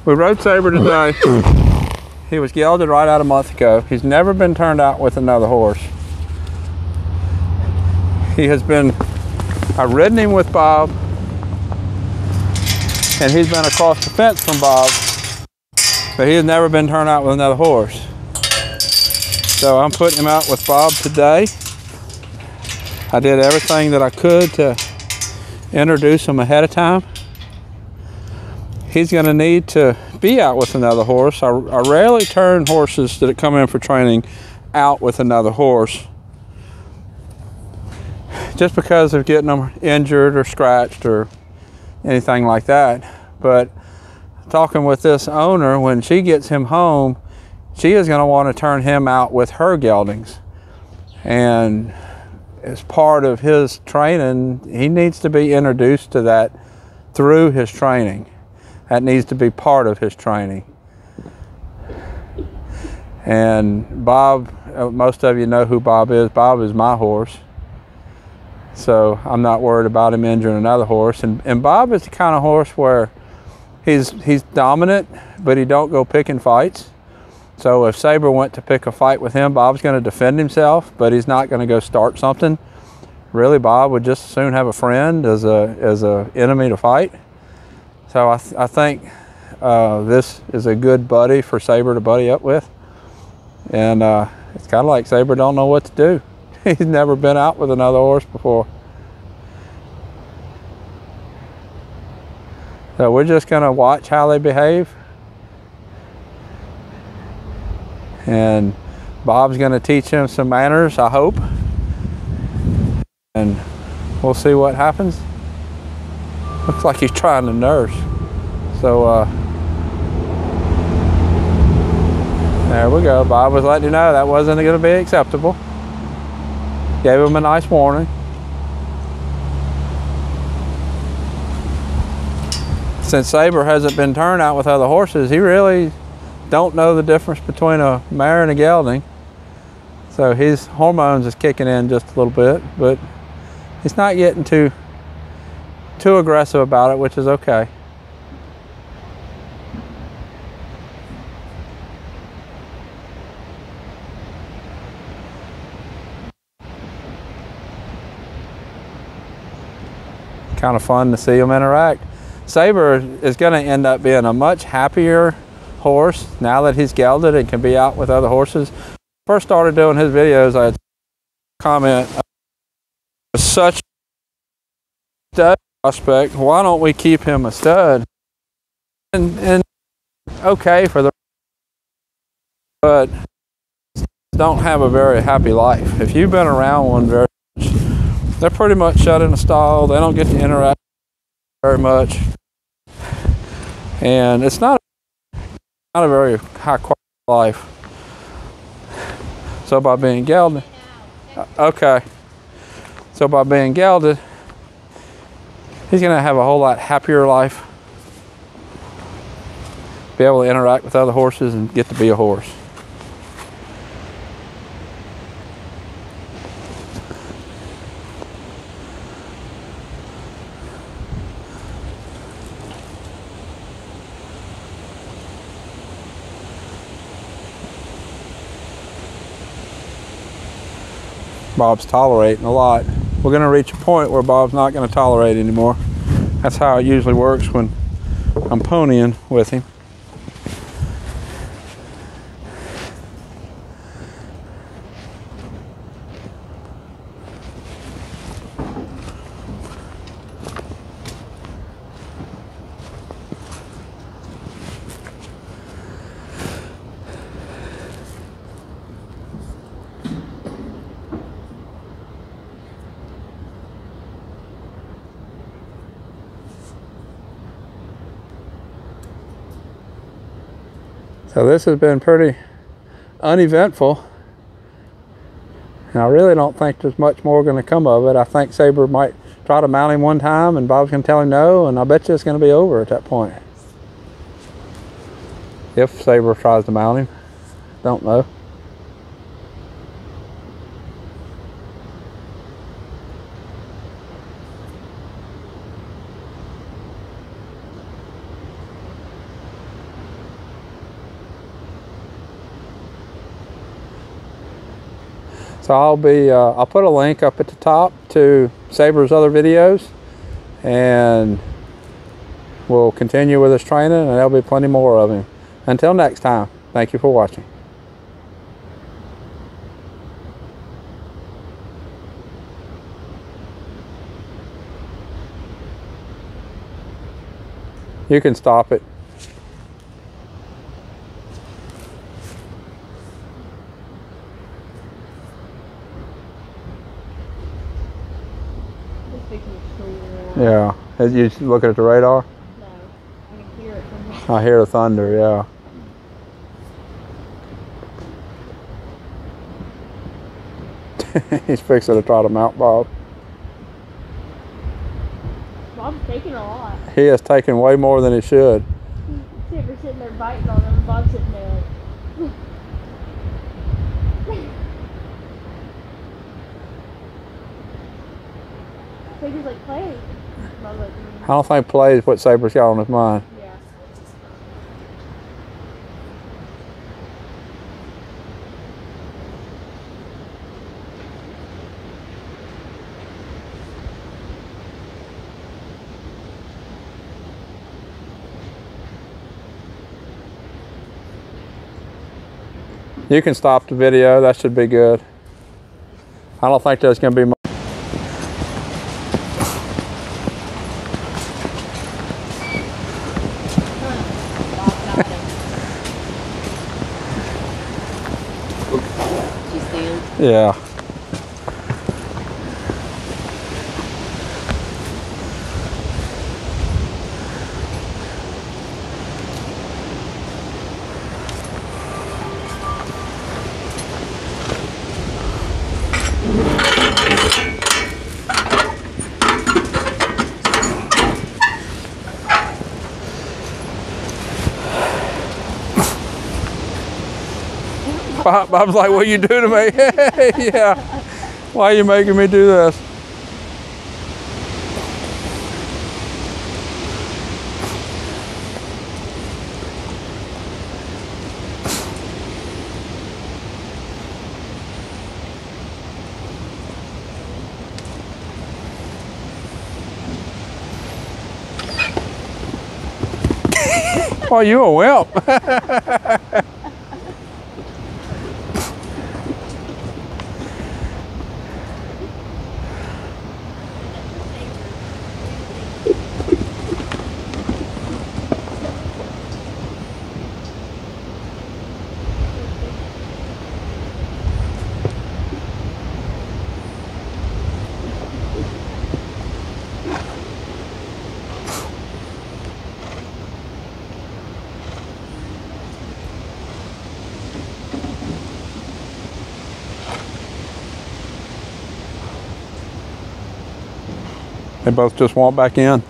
We rode Sabre today. He was gelded right out a month ago. He's never been turned out with another horse. I've ridden him with Bob, and he's been across the fence from Bob, but he has never been turned out with another horse. So I'm putting him out with Bob today. I did everything that I could to introduce him ahead of time. He's gonna need to be out with another horse. I rarely turn horses that come in for training out with another horse, just because of getting them injured or scratched or anything like that. But talking with this owner, when she gets him home, she is going to want to turn him out with her geldings. And as part of his training, he needs to be introduced to that through his training. That needs to be part of his training. And Bob, most of you know who Bob is. Bob is my horse. So I'm not worried about him injuring another horse. And Bob is the kind of horse where he's dominant, but he don't go picking fights. So if Sabre went to pick a fight with him, Bob's going to defend himself, but he's not going to go start something. Really, Bob would just as soon have a friend as a enemy to fight. So I think this is a good buddy for Sabre to buddy up with. And it's kind of like Sabre don't know what to do. He's never been out with another horse before. So we're just going to watch how they behave. And Bob's going to teach him some manners, I hope. And we'll see what happens. Looks like he's trying to nurse. So there we go. Bob was letting you know that wasn't going to be acceptable. Gave him a nice warning. Since Sabre hasn't been turned out with other horses, he really don't know the difference between a mare and a gelding. So his hormones is kicking in just a little bit, but he's not getting too aggressive about it, which is okay. Kind of fun to see them interact. Sabre is going to end up being a much happier horse now that he's gelded and can be out with other horses. First started doing his videos, I had a comment, such a stud prospect, why don't we keep him a stud? And okay for the, but don't have a very happy life. If you've been around one very much, they're pretty much shut in a stall. They don't get to interact very much. And it's not a very high quality life. So by being gelded, okay. So by being gelded, he's gonna have a whole lot happier life. Be able to interact with other horses and get to be a horse. Bob's tolerating a lot. We're going to reach a point where Bob's not going to tolerate anymore. That's how it usually works when I'm ponying with him. So this has been pretty uneventful. And I really don't think there's much more going to come of it. I think Sabre might try to mount him one time and Bob's going to tell him no, and I bet you it's going to be over at that point. If Sabre tries to mount him, don't know. So I'll put a link up at the top to Sabre's other videos, and we'll continue with his training, and there'll be plenty more of him. Until next time, thank you for watching. You can stop it. Yeah. Are you looking at the radar? No. I can hear it from here. I hear the thunder, yeah. He's fixing to try to mount Bob. Bob's taking a lot. He has taken way more than he should. We're sitting there biting on him, and Bob's sitting there like... Sabre's like, play. Bob's like, I don't think play is what Sabre's got on his mind. yeah. You can stop the video, that should be good. I don't think there's going to be much. She stands. Yeah. Bob's like, what you do to me? Yeah. Why are you making me do this? Oh, you a wimp. They both just want back in.